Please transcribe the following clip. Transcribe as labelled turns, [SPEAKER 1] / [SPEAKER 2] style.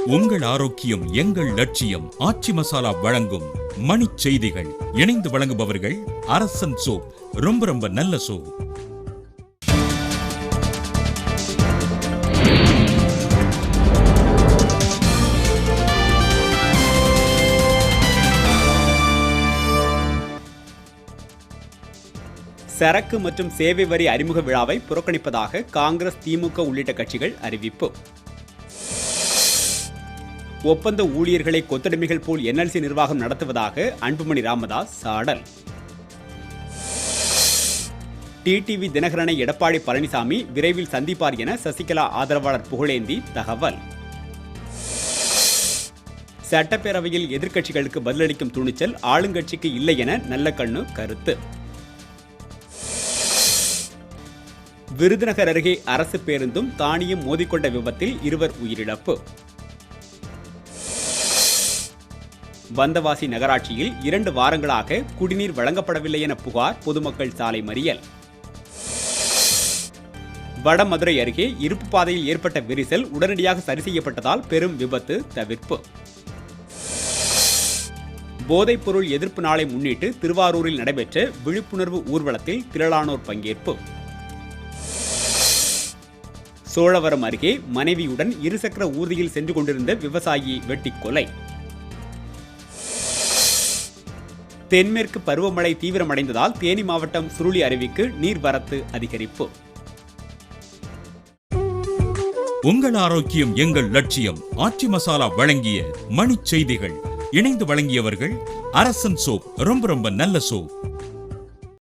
[SPEAKER 1] உங்கள் ஆரோக்கியம் எங்கள் லட்சியம். ஆச்சி மசாலா வழங்கும் மணிச் செய்திகள். இணைந்து வழங்குபவர்கள் அரசன் சோப். ரொம்ப ரொம்ப நல்ல சோப்.
[SPEAKER 2] சரக்கு மற்றும் சேவை வரி அறிமுக விழாவை புறக்கணிப்பதாக காங்கிரஸ், திமுக உள்ளிட்ட கட்சிகள் அறிவிப்பு. ஒப்பந்த ஊழியர்களை கொத்தடிமைகள் போல் NLC நிர்வாகம் நடத்துவதாக அன்புமணி ராமதாஸ் சாடல். டிடிவி தினகரனை எடப்பாடி பழனிசாமி விரைவில் சந்திப்பார் என சசிகலா ஆதரவாளர் புகழேந்தி தகவல். சட்டப்பேரவையில் எதிர்க்கட்சிகளுக்கு பதிலளிக்கும் துணிச்சல் ஆளுங்கட்சிக்கு இல்லை என நல்லக்கண்ணு கருத்து. விருதுநகர் அருகே அரசு பேருந்தும் தானியும் மோதிக்கொண்ட விபத்தில் 2 உயிரிழப்பு. வந்தவாசி நகராட்சியில் 2 வாரங்களாக குடிநீர் வழங்கப்படவில்லை என புகார். பொதுமக்கள் சாலை மறியல். வடமதுரை அருகே இருப்பு பாதையில் ஏற்பட்ட விரிசல் உடனடியாக சரி செய்யப்பட்டதால் பெரும் விபத்து தவிர்ப்பு. போதைப்பொருள் எதிர்ப்பு நாளை முன்னிட்டு திருவாரூரில் நடைபெற்ற விழிப்புணர்வு ஊர்வலத்தில் திரளானோர் பங்கேற்பு. சோழவரம் அருகே மனைவியுடன் இருசக்கர ஊர்தியில் சென்று கொண்டிருந்த விவசாயி வெட்டி கொலை. தென்மேற்கு பருவமழை தீவிரமடைந்ததால் தேனி மாவட்டம் சுருளி அருவிக்கு நீர்வரத்து அதிகரிப்பு.
[SPEAKER 1] உங்கள் ஆரோக்கியம் எங்கள் லட்சியம். ஆச்சி மசாலா வழங்கிய மணிச் செய்திகள். இணைந்து வழங்கியவர்கள் அரசன் சோப். ரொம்ப ரொம்ப நல்ல சோப்.